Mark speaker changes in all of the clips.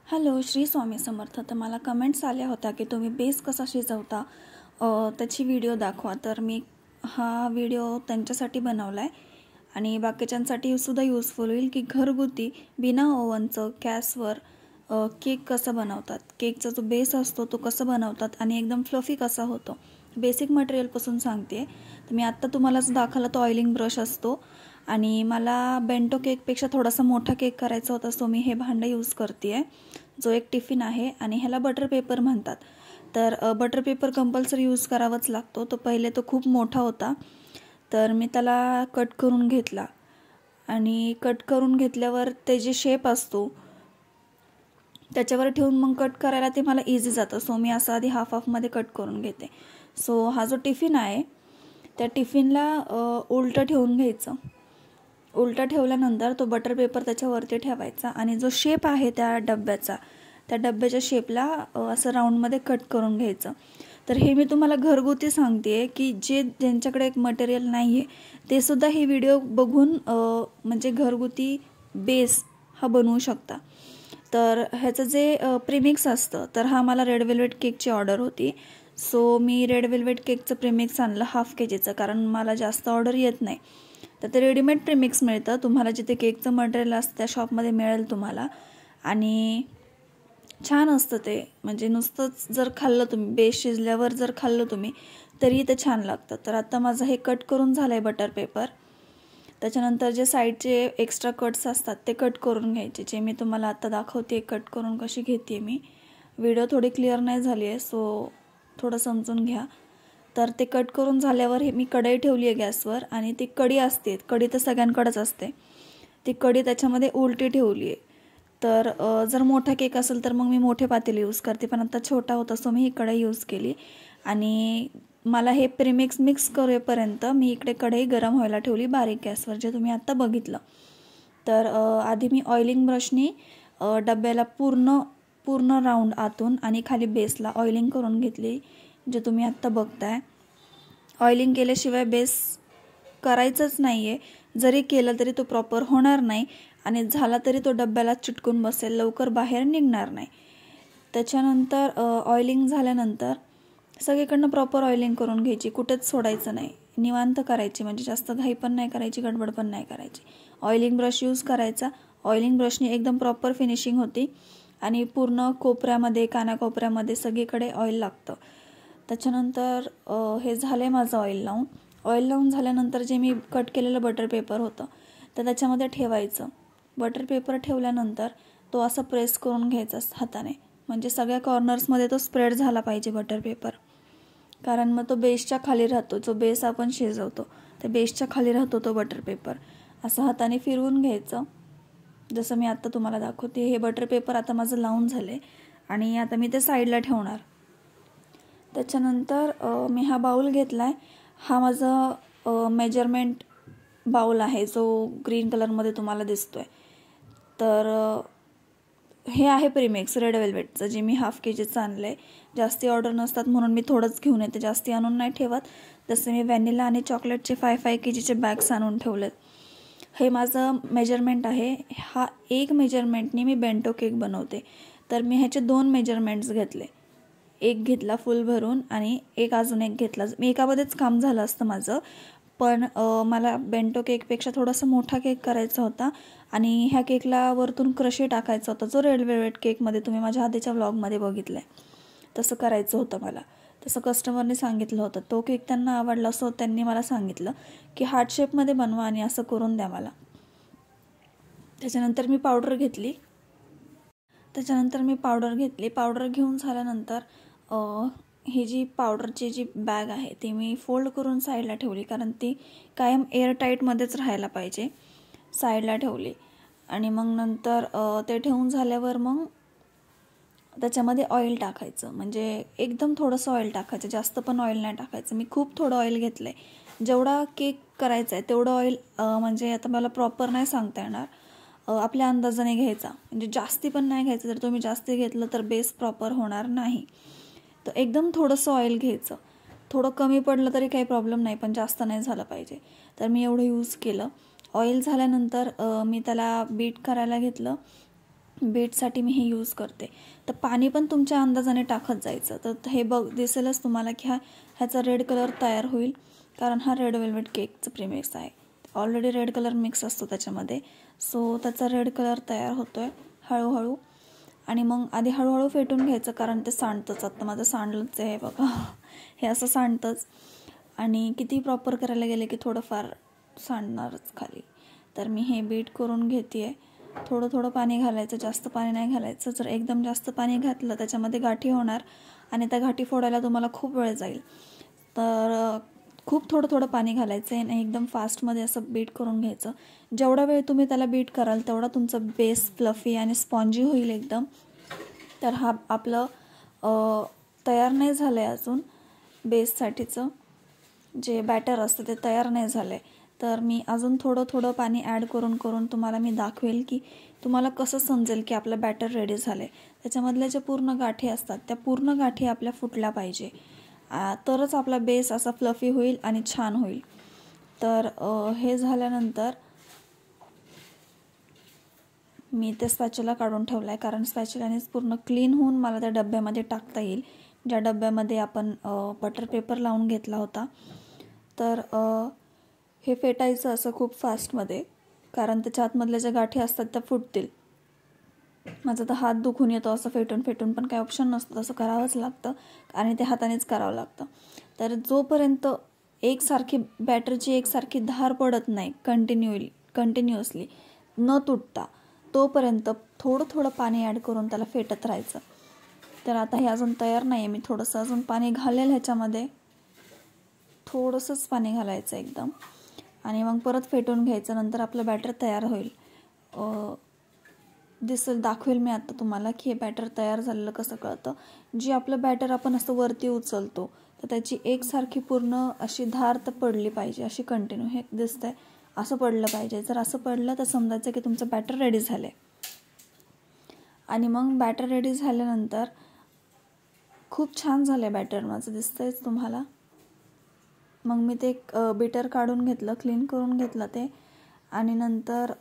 Speaker 1: Hello, Shri Swami Samarth. तर मला comments आल्या होत्या की तुम्ही बेस कसा शिजवता त्याची व्हिडिओ दाखवा. तर मी हा व्हिडिओ त्यांच्यासाठी बनवला आहे आणि बाकीच्यांसाठी सुद्धा यूजफुल होईल की घरगुती बिना ओव्हनचं गॅसवर केक कसं बनवतात, केकचा जो बेस असतो तो कसं बनवतात आणि एकदम फ्लफी कसा होतो. बेसिक मटेरियलपासून सांगते. तर मी आत्ता तुम्हालाच दाखवला तो ऑइलिंग ब्रश असतो आणि मला बेंटो केकपेक्षा थोडासा मोठा केक करायचा होता, सो मी हे भांडं यूज करते आहे जो एक टिफिन आहे आणि ह्याला बटर पेपर म्हणतात. तर बटर पेपर कंपल्सरी यूज करावाच लागतो. तो पहिले तो खूप मोठा होता, तर मी त्याला कट करून घेतला आणि कट करून घेतल्यावर ते जे शेप असतो त्याच्यावर ठेवून मग कट करायला ते मला इझी जातं. सो मी असं आधी हाफ हाफमध्ये कट करून घेते. सो हा जो टिफिन आहे त्या टिफिनला उलटं ठेवून घ्यायचं. उलटा ठेवल्यानंतर तो बटर पेपर त्याच्यावरती ठेवायचा आणि जो शेप आहे त्या डब्याच्या शेपला असं राऊंडमध्ये कट करून घ्यायचं. तर हे मी तुम्हाला घरगुती सांगते की ज्यांच्याकडे एक मटेरियल नाही आहे ते सुद्धा ही व्हिडिओ बघून म्हणजे घरगुती बेस हा बनवू शकता. तर ह्याचं जे प्रीमिक्स असतं, तर हा मला रेड वेल्वेट केकची ऑर्डर होती. सो मी रेड वेल्वेट केकचं प्रीमिक्स आणलं हाफ केजीचं, कारण मला जास्त ऑर्डर येत नाही. तर ते रेडीमेड प्रीमिक्स मिळतं तुम्हाला, जिथे केकचं मटेरियल असतं त्या शॉपमध्ये मिळेल तुम्हाला. आणि छान असतं ते, म्हणजे नुसतंच जर खाल्लं तुम्ही, बेस शिजल्यावर जर खाल्लं तुम्ही तरी ते छान लागतं. तर आता माझं हे कट करून झालं आहे बटर पेपर. त्याच्यानंतर जे साईडचे एक्स्ट्रा कट्स असतात ते कट करून घ्यायचे, जे मी तुम्हाला आता दाखवते कट करून कशी घेते मी. व्हिडिओ थोडी क्लिअर नाही झाली आहे, सो थोडं समजून घ्या. तर ते कट करून झाल्यावर हे मी कढई ठेवली आहे गॅसवर आणि ती कढी असते, कढी तर सगळ्यांकडेच असते, ती कढी त्याच्यामध्ये उलटी ठेवली आहे. तर जर मोठा केक असेल तर मग मी मोठे पातेले यूज करते, पण आता छोटा होता सो मी ही कढई यूज केली. आणि मला हे प्रीमिक्स मिक्स करेपर्यंत मी इकडे कढई गरम व्हायला ठेवली बारीक गॅसवर, जे तुम्ही आत्ता बघितलं. तर आधी मी ऑइलिंग ब्रशनी डब्याला पूर्ण राऊंड आतून आणि खाली बेसला ऑइलिंग करून घेतली, जे तुम्ही आत्ता बघताय. ऑइलिंग केल्याशिवाय बेस करायचंच नाही आहे. जरी केलं तरी तो प्रॉपर होणार नाही आणि झाला तरी तो डब्याला चिटकून बसेल, लवकर बाहेर निघणार नाही. त्याच्यानंतर ऑइलिंग झाल्यानंतर सगळीकडनं प्रॉपर ऑइलिंग करून घ्यायची, कुठेच सोडायचं नाही, निवांत करायची, म्हणजे जास्त घाई पण नाही करायची, गडबड पण नाही करायची. ऑइलिंग ब्रश यूज करायचा. ऑइलिंग ब्रशने एकदम प्रॉपर फिनिशिंग होती आणि पूर्ण कोपऱ्यामध्ये कानाकोपऱ्यामध्ये सगळीकडे ऑइल लागतं. त्याच्यानंतर हे झालं आहे माझं ऑइल लावून झाल्यानंतर जे मी कट केलेलं बटर पेपर होतं तर त्याच्यामध्ये ठेवायचं. बटर पेपर ठेवल्यानंतर तो असा प्रेस करून घ्यायचा हाताने, म्हणजे सगळ्या कॉर्नर्समध्ये तो स्प्रेड झाला पाहिजे बटर पेपर, कारण मग तो बेसच्या खाली राहतो. जो बेस आपण शिजवतो ते बेसच्या खाली राहतो तो बटर पेपर. असं हाताने फिरवून घ्यायचं, जसं मी आत्ता तुम्हाला दाखवते. हे बटर पेपर आता माझं लावून झाले आणि आता मी ते साईडला ठेवणार. त्याच्यानंतर मी हा बाऊल घेतला आहे. हा माझा मेजरमेंट बाऊल आहे, जो ग्रीन कलरमध्ये तुम्हाला दिसतोय. तर हे आहे प्रीमिक्स रेड वेल्वेटचं, जे मी हाफ केजीचं आणलं आहे. जास्ती ऑर्डर नसतात म्हणून मी थोडंच घेऊन येते, जास्ती आणून नाही ठेवत. जसे मी व्हॅनिला आणि चॉकलेटचे 5 केजीचे बॅग्स आणून ठेवलेत. हे माझं मेजरमेंट आहे. हा एक मेजरमेंटनी मी बेंटो केक बनवते, तर मी ह्याचे 2 मेजरमेंट्स घेतले. एक घेतला फुल भरून आणि एक अजून एक घेतला. मी एकामध्येच काम झालं असतं माझं, पण मला बेंटो केकपेक्षा थोडासा मोठा केक करायचा होता आणि ह्या केकला वरतून क्रशे टाकायचा होता, जो रेड वेल्वेट केकमध्ये तुम्ही माझ्या आधीच्या व्लॉगमध्ये बघितलं आहे. तसं करायचं होतं मला. तसं कस्टमरने सांगितलं होतं. तो केक त्यांना आवडला, सो त्यांनी मला सांगितलं की हार्ट शेपमध्ये बनवा आणि असं करून द्या मला. त्याच्यानंतर मी पावडर घेतली. पावडर घेऊन झाल्यानंतर ही जी पावडरची जी बॅग आहे ती मी फोल्ड करून साईडला ठेवली, कारण ती कायम एअरटाईटमध्येच राहायला पाहिजे. साईडला ठेवली आणि मग नंतर ते ठेवून झाल्यावर मग त्याच्यामध्ये ऑइल टाकायचं, म्हणजे एकदम थोडंसं ऑइल टाकायचं, जास्त पण ऑइल नाही टाकायचं. मी खूप थोडं ऑइल घेतलं आहे. जेवढा केक करायचा आहे तेवढं ऑइल, म्हणजे आता मला प्रॉपर नाही सांगता येणार, आपल्या अंदाजाने घ्यायचा, म्हणजे जास्ती पण नाही घ्यायचं. जर तुम्ही जास्ती घेतलं तर बेस प्रॉपर होणार नाही. तर एकदम थोडंसं ऑइल घ्यायचं. थोडं कमी पडलं तरी काही प्रॉब्लेम नाही, पण जास्त नाही झालं पाहिजे. तर मी एवढं यूज केलं. ऑइल झाल्यानंतर मी त्याला बीट करायला घेतलं बीटसाठी मी हे यूज करते. तर पाणी पण तुमच्या अंदाजाने टाकत जायचं. तर हे दिसेलच तुम्हाला की ह्याचा रेड कलर तयार होईल, कारण हा रेड वेल्वेट केकचं प्रीमिक्स आहे. ऑलरेडी रेड कलर मिक्स असतो त्याच्यामध्ये, सो त्याचा रेड कलर तयार होतो आहे हळूहळू. आणि मग आधी हळूहळू फेटून घ्यायचं, कारण ते सांडतंच. आत्ता माझं सांडलंच आहे बघा, हे असं सांडतंच. आणि किती प्रॉपर करायला गेले की थोडंफार सांडणारच खाली. तर मी हे बीट करून घेते आहे. थोडं थोडं पाणी घालायचं, जास्त पाणी नाही घालायचं. जर एकदम जास्त पाणी घातलं त्याच्यामध्ये गाठी होणार आणि त्या गाठी फोडायला तुम्हाला खूप वेळ जाईल. तर खूप थोडं थोडं पाणी घालायचं आहे आणि एकदम फास्टमध्ये असं बीट करून घ्यायचं. जेवढा वेळ तुम्ही त्याला बीट कराल तेवढा तुमचा बेस फ्लफी आणि स्पॉन्जी होईल एकदम. तर हा आपलं तयार नाही झालं आहे अजून. बेससाठीचं जे बॅटर असतं ते तयार नाही झालं आहे. तर मी अजून थोडं थोडं पाणी ॲड करून तुम्हाला मी दाखवेल की तुम्हाला कसं समजेल की आपलं बॅटर रेडी झालं आहे. त्याच्यामधल्या ज्या पूर्ण गाठी असतात त्या पूर्ण गाठी आपल्या फुटल्या पाहिजे, तरच आपला बेस असा फ्लफी होईल आणि छान होईल. तर हे झाल्यानंतर मी ते स्पॅच्युला काढून ठेवला आहे, कारण स्पॅच्युलानेच पूर्ण क्लीन होऊन मला त्या डब्यामध्ये टाकता येईल, ज्या डब्यामध्ये आपण बटर पेपर लावून घेतला होता. तर हे फेटायचं असं खूप फास्टमध्ये, कारण त्याच्या आतमधल्या ज्या गाठी असतात त्या फुटतील. माझा तर हात दुखून येतो असं फेटून फेटून, पण काही ऑप्शन नसतं, तसं करावंच लागतं आणि ते हातानेच करावं लागतं. तर जोपर्यंत एकसारखी बॅटरची एकसारखी धार पडत नाही कंटिन्युअसली न तुटता, तोपर्यंत थोडं थोडं पाणी ॲड करून त्याला फेटत राहायचं. तर आता हे अजून तयार नाही आहे. मी थोडंसं अजून पाणी घालेल ह्याच्यामध्ये, थोडंसंच पाणी घालायचं एकदम, आणि मग परत फेटून घ्यायचं. नंतर आपलं बॅटर तयार होईल. दाखवेल मी आता तुम्हाला की हे बॅटर तयार झालेलं कसं कळतं. जी आपलं बॅटर आपण असं वरती उचलतो तर त्याची एकसारखी पूर्ण अशी धार तर पडली पाहिजे, अशी कंटिन्यू. हे दिसतंय असं पडलं पाहिजे. जर असं पडलं तर समजायचं की तुमचं बॅटर रेडी झालं आहे. आणि मग बॅटर रेडी झाल्यानंतर खूप छान झालं आहे बॅटर माझं, दिसतंयच तुम्हाला. मग मी ते बीटर काढून घेतलं, क्लीन करून घेतलं ते, आणि नंतर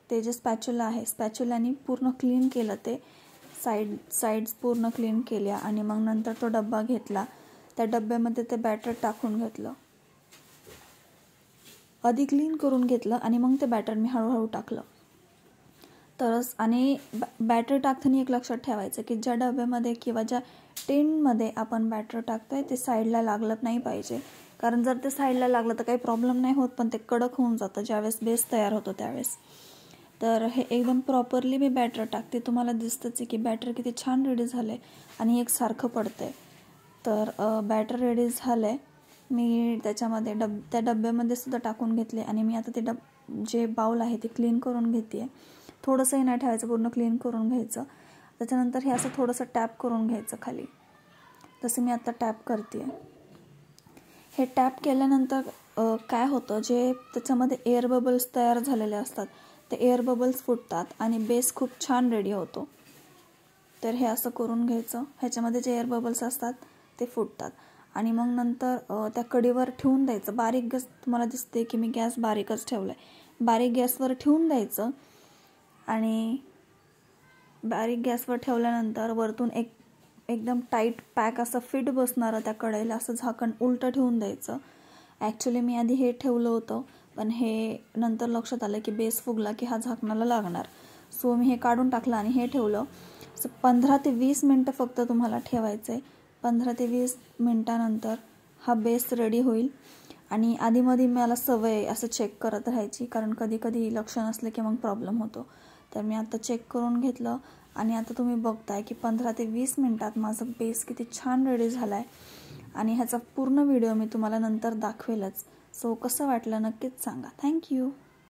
Speaker 1: ते जे स्पॅच्युला आहे स्पॅच्युलानी पूर्ण क्लीन केलं, ते साईड्स पूर्ण क्लीन केल्या. आणि मग नंतर तो डब्बा घेतला, त्या डब्यामध्ये ते बॅटर टाकून घेतलं. आधी क्लीन करून घेतलं आणि मग ते बॅटर मी हळूहळू टाकलं. तरच. आणि बॅटर टाकताना एक लक्षात ठेवायचं की ज्या डब्यामध्ये किंवा ज्या टिनमध्ये आपण बॅटर टाकतोय ते साईडला लागलं नाही पाहिजे, कारण जर ते साईडला लागलं तर काही प्रॉब्लेम नाही होत, पण ते कडक होऊन जातं ज्यावेळेस बेस तयार होतो त्यावेळेस. तर हे एकदम प्रॉपरली मी बॅटर टाकते. तुम्हाला दिसतंच आहे की बॅटर किती छान रेडी झालं आहे आणि एकसारखं पडतं आहे. तर बॅटर रेडी झालं आहे. मी त्याच्यामध्ये त्या डब्यामध्ये सुद्धा टाकून घेतले आणि मी आता ते जे बाउल आहे ते क्लीन करून घेते आहे. थोडंसंही नाही ठेवायचं, पूर्ण क्लीन करून घ्यायचं. त्याच्यानंतर हे असं थोडंसं टॅप करून घ्यायचं खाली, जसं मी आता टॅप करते आहे. हे टॅप केल्यानंतर काय होतं, जे त्याच्यामध्ये एअर बबल्स तयार झालेले असतात ते एअर बबल्स फुटतात आणि बेस खूप छान रेडी होतो. तर हे असं करून घ्यायचं. ह्याच्यामध्ये जे एअर बबल्स असतात ते फुटतात आणि मग नंतर त्या कढीवर ठेवून द्यायचं. बारीक गॅस, तुम्हाला दिसते की मी गॅस बारीकच ठेवला आहे. बारीक गॅसवर ठेवून द्यायचं आणि बारीक गॅसवर ठेवल्यानंतर वरतून एकदम टाईट पॅक असं फिट बसणारं त्या कढईला असं झाकण उलटं ठेवून द्यायचं. ॲक्च्युली मी आधी हे ठेवलं होतं, पण हे नंतर लक्षात आलं की बेस फुगला की हा झाकणाला लागणार, सो मी हे काढून टाकलं आणि हे ठेवलं. असं 15 ते 20 मिनटं फक्त तुम्हाला ठेवायचं आहे. 15 ते 20 मिनटानंतर हा बेस रेडी होईल. आणि आधीमध्ये मला सवय असं चेक करत राहायची, कारण कधी कधी लक्ष नसलं की मग प्रॉब्लेम होतो. तर मी आता चेक करून घेतलं आणि आता तुम्ही बघताय की 15 ते 20 मिनटात माझं बेस किती छान रेडी झाला आहे. आणि ह्याचा पूर्ण व्हिडिओ मी तुम्हाला नंतर दाखवेलच. सो कसं वाटलं नक्कीच सांगा. थँक्यू.